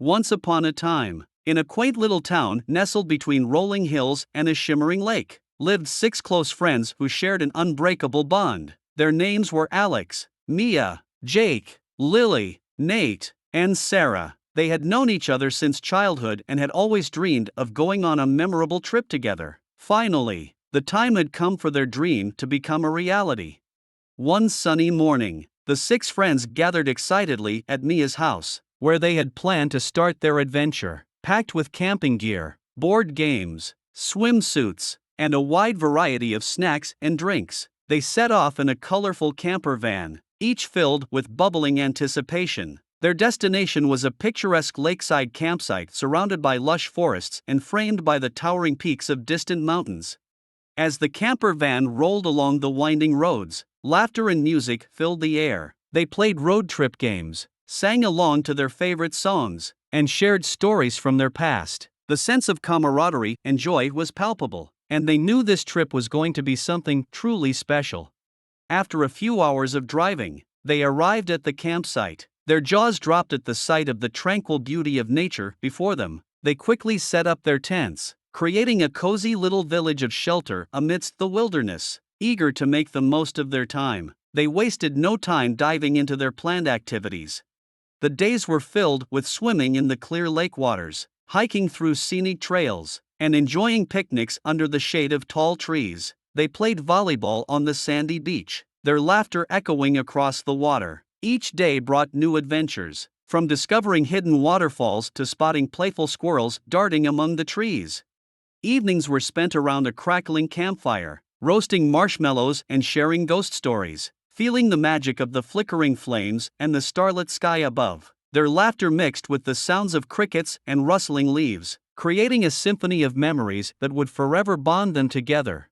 Once upon a time, in a quaint little town nestled between rolling hills and a shimmering lake, lived 6 close friends who shared an unbreakable bond. Their names were Alex, Mia, Jake, Lily, Nate, and Sarah. They had known each other since childhood and had always dreamed of going on a memorable trip together. Finally, the time had come for their dream to become a reality. One sunny morning, the 6 friends gathered excitedly at Mia's house, where they had planned to start their adventure. Packed with camping gear, board games, swimsuits, and a wide variety of snacks and drinks, they set off in a colorful camper van, each filled with bubbling anticipation. Their destination was a picturesque lakeside campsite surrounded by lush forests and framed by the towering peaks of distant mountains. As the camper van rolled along the winding roads, laughter and music filled the air. They played road trip games, sang along to their favorite songs, and shared stories from their past. The sense of camaraderie and joy was palpable, and they knew this trip was going to be something truly special. After a few hours of driving, they arrived at the campsite. Their jaws dropped at the sight of the tranquil beauty of nature before them. They quickly set up their tents, creating a cozy little village of shelter amidst the wilderness. Eager to make the most of their time, they wasted no time diving into their planned activities. The days were filled with swimming in the clear lake waters, hiking through scenic trails, and enjoying picnics under the shade of tall trees. They played volleyball on the sandy beach, their laughter echoing across the water. Each day brought new adventures, from discovering hidden waterfalls to spotting playful squirrels darting among the trees. Evenings were spent around a crackling campfire, roasting marshmallows and sharing ghost stories, feeling the magic of the flickering flames and the starlit sky above. Their laughter mixed with the sounds of crickets and rustling leaves, creating a symphony of memories that would forever bond them together.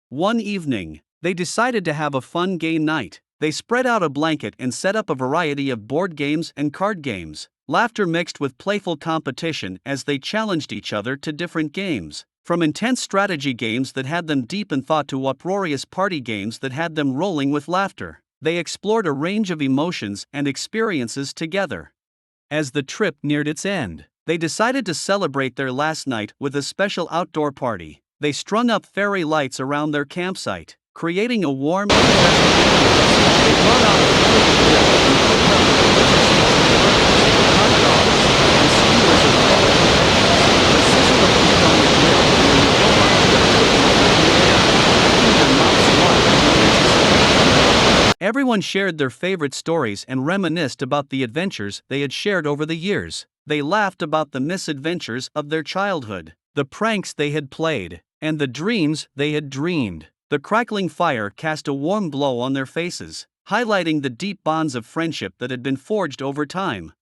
One evening, they decided to have a fun game night. They spread out a blanket and set up a variety of board games and card games. Laughter mixed with playful competition as they challenged each other to different games. From intense strategy games that had them deep in thought to uproarious party games that had them rolling with laughter, they explored a range of emotions and experiences together. As the trip neared its end, they decided to celebrate their last night with a special outdoor party. They strung up fairy lights around their campsite, creating a warm and festive ambiance. They brought out a colorful grill and cooked up delicious burgers, hot dogs, and skewers of colorful veggies. The sizzle of heat on the grill and the aroma of the cooking filled the air, making their mouths water with anticipation. Everyone shared their favorite stories and reminisced about the adventures they had shared over the years. They laughed about the misadventures of their childhood, the pranks they had played, and the dreams they had dreamed. The crackling fire cast a warm glow on their faces, highlighting the deep bonds of friendship that had been forged over time.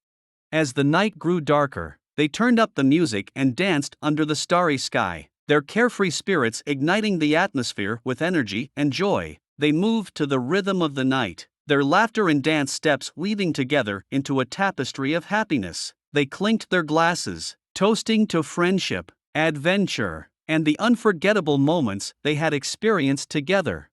As the night grew darker, they turned up the music and danced under the starry sky, their carefree spirits igniting the atmosphere with energy and joy. They moved to the rhythm of the night, their laughter and dance steps weaving together into a tapestry of happiness. They clinked their glasses, toasting to friendship, adventure, and the unforgettable moments they had experienced together.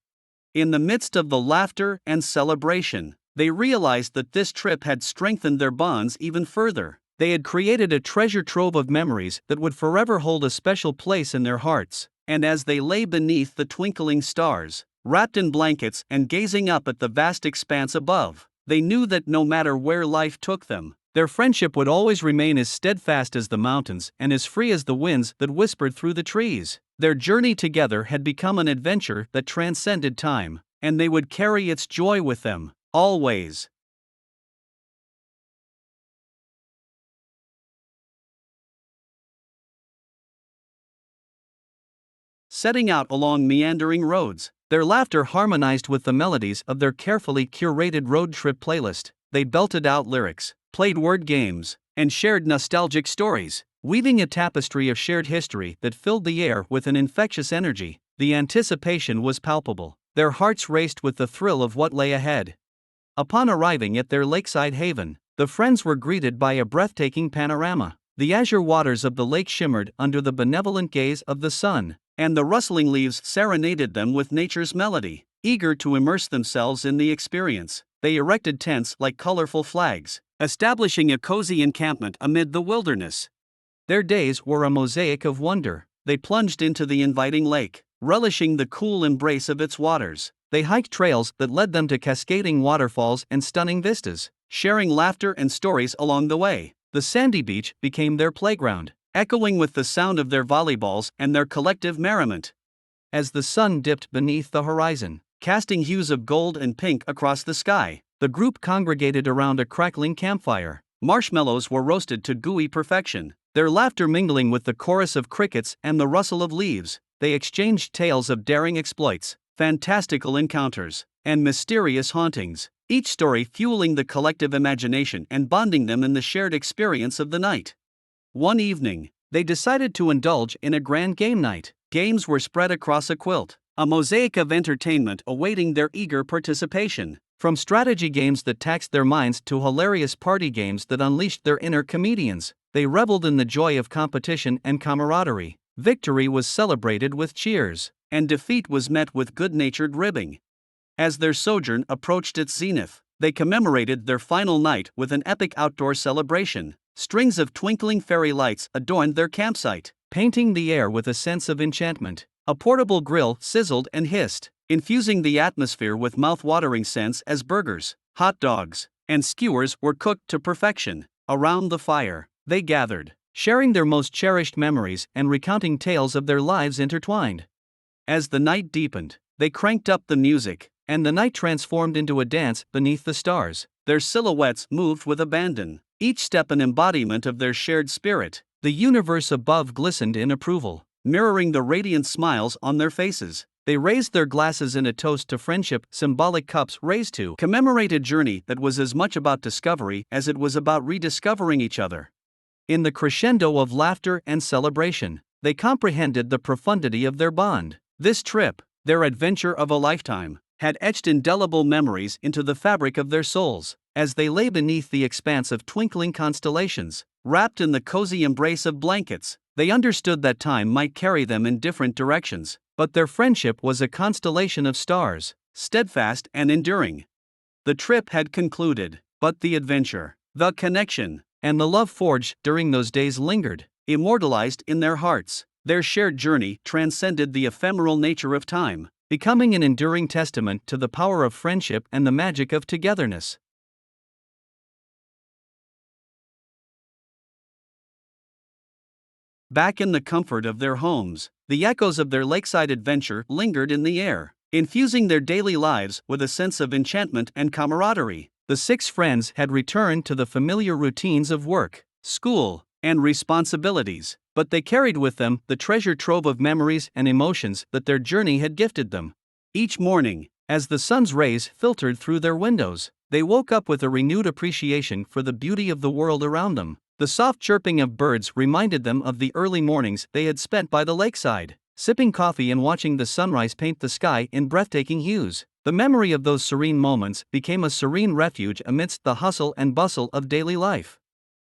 In the midst of the laughter and celebration, they realized that this trip had strengthened their bonds even further. They had created a treasure trove of memories that would forever hold a special place in their hearts. And as they lay beneath the twinkling stars, wrapped in blankets and gazing up at the vast expanse above, they knew that no matter where life took them, their friendship would always remain as steadfast as the mountains and as free as the winds that whispered through the trees. Their journey together had become an adventure that transcended time, and they would carry its joy with them, always. Setting out along meandering roads, their laughter harmonized with the melodies of their carefully curated road trip playlist. They belted out lyrics, played word games, and shared nostalgic stories, weaving a tapestry of shared history that filled the air with an infectious energy. The anticipation was palpable. Their hearts raced with the thrill of what lay ahead. Upon arriving at their lakeside haven, the friends were greeted by a breathtaking panorama. The azure waters of the lake shimmered under the benevolent gaze of the sun, and the rustling leaves serenaded them with nature's melody. Eager to immerse themselves in the experience, they erected tents like colorful flags, establishing a cozy encampment amid the wilderness. Their days were a mosaic of wonder. They plunged into the inviting lake, relishing the cool embrace of its waters. They hiked trails that led them to cascading waterfalls and stunning vistas, sharing laughter and stories along the way. The sandy beach became their playground, echoing with the sound of their volleyballs and their collective merriment. As the sun dipped beneath the horizon, casting hues of gold and pink across the sky, the group congregated around a crackling campfire. Marshmallows were roasted to gooey perfection, their laughter mingling with the chorus of crickets and the rustle of leaves. They exchanged tales of daring exploits, fantastical encounters, and mysterious hauntings, each story fueling the collective imagination and bonding them in the shared experience of the night. One evening, they decided to indulge in a grand game night. Games were spread across a quilt, a mosaic of entertainment awaiting their eager participation. From strategy games that taxed their minds to hilarious party games that unleashed their inner comedians, they reveled in the joy of competition and camaraderie. Victory was celebrated with cheers, and defeat was met with good-natured ribbing. As their sojourn approached its zenith, they commemorated their final night with an epic outdoor celebration. Strings of twinkling fairy lights adorned their campsite, painting the air with a sense of enchantment. A portable grill sizzled and hissed, infusing the atmosphere with mouth-watering scents as burgers, hot dogs, and skewers were cooked to perfection. Around the fire, they gathered, sharing their most cherished memories and recounting tales of their lives intertwined. As the night deepened, they cranked up the music, and the night transformed into a dance beneath the stars. Their silhouettes moved with abandon, each step an embodiment of their shared spirit. The universe above glistened in approval, mirroring the radiant smiles on their faces. They raised their glasses in a toast to friendship, symbolic cups raised to commemorate a journey that was as much about discovery as it was about rediscovering each other. In the crescendo of laughter and celebration, they comprehended the profundity of their bond. This trip, their adventure of a lifetime, had etched indelible memories into the fabric of their souls. As they lay beneath the expanse of twinkling constellations, wrapped in the cozy embrace of blankets, they understood that time might carry them in different directions, but their friendship was a constellation of stars, steadfast and enduring. The trip had concluded, but the adventure, the connection, and the love forged during those days lingered, immortalized in their hearts. Their shared journey transcended the ephemeral nature of time, becoming an enduring testament to the power of friendship and the magic of togetherness. Back in the comfort of their homes, the echoes of their lakeside adventure lingered in the air, infusing their daily lives with a sense of enchantment and camaraderie. The six friends had returned to the familiar routines of work, school, and responsibilities, but they carried with them the treasure trove of memories and emotions that their journey had gifted them. Each morning, as the sun's rays filtered through their windows, they woke up with a renewed appreciation for the beauty of the world around them. The soft chirping of birds reminded them of the early mornings they had spent by the lakeside, sipping coffee and watching the sunrise paint the sky in breathtaking hues. The memory of those serene moments became a serene refuge amidst the hustle and bustle of daily life.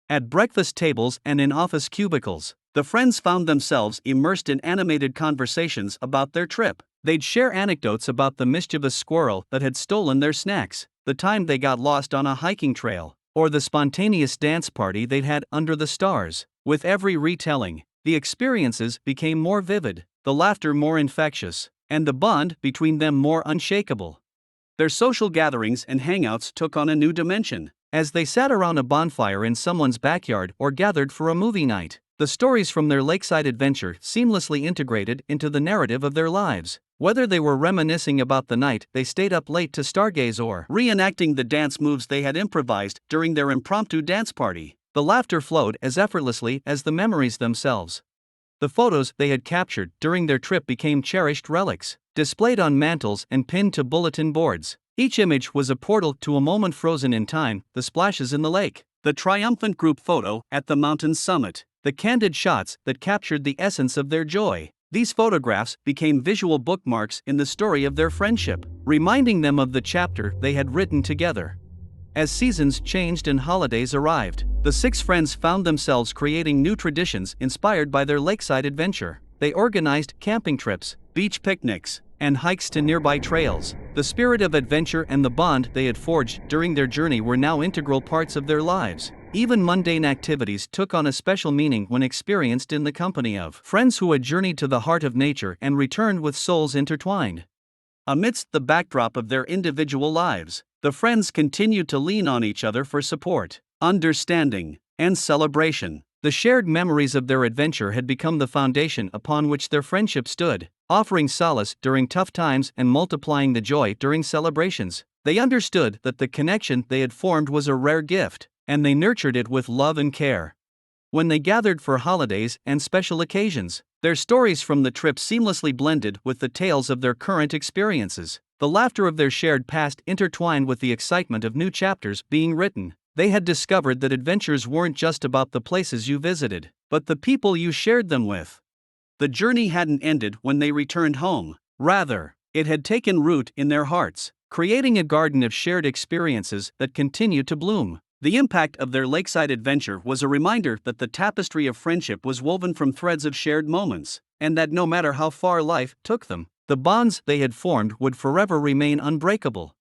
At breakfast tables and in office cubicles, the friends found themselves immersed in animated conversations about their trip. They'd share anecdotes about the mischievous squirrel that had stolen their snacks, the time they got lost on a hiking trail, or the spontaneous dance party they'd had under the stars. With every retelling, the experiences became more vivid, the laughter more infectious, and the bond between them more unshakable. Their social gatherings and hangouts took on a new dimension. As they sat around a bonfire in someone's backyard or gathered for a movie night, the stories from their lakeside adventure seamlessly integrated into the narrative of their lives. Whether they were reminiscing about the night they stayed up late to stargaze or reenacting the dance moves they had improvised during their impromptu dance party, the laughter flowed as effortlessly as the memories themselves. The photos they had captured during their trip became cherished relics, displayed on mantels and pinned to bulletin boards. Each image was a portal to a moment frozen in time: the splashes in the lake, the triumphant group photo at the mountain's summit, the candid shots that captured the essence of their joy. These photographs became visual bookmarks in the story of their friendship, reminding them of the chapter they had written together. As seasons changed and holidays arrived, the six friends found themselves creating new traditions inspired by their lakeside adventure. They organized camping trips, beach picnics, and hikes to nearby trails. The spirit of adventure and the bond they had forged during their journey were now integral parts of their lives. Even mundane activities took on a special meaning when experienced in the company of friends who had journeyed to the heart of nature and returned with souls intertwined. Amidst the backdrop of their individual lives, the friends continued to lean on each other for support, understanding, and celebration. The shared memories of their adventure had become the foundation upon which their friendship stood, offering solace during tough times and multiplying the joy during celebrations. They understood that the connection they had formed was a rare gift, and they nurtured it with love and care. When they gathered for holidays and special occasions, their stories from the trip seamlessly blended with the tales of their current experiences. The laughter of their shared past intertwined with the excitement of new chapters being written. They had discovered that adventures weren't just about the places you visited, but the people you shared them with. The journey hadn't ended when they returned home. Rather, it had taken root in their hearts, creating a garden of shared experiences that continued to bloom. The impact of their lakeside adventure was a reminder that the tapestry of friendship was woven from threads of shared moments, and that no matter how far life took them, the bonds they had formed would forever remain unbreakable.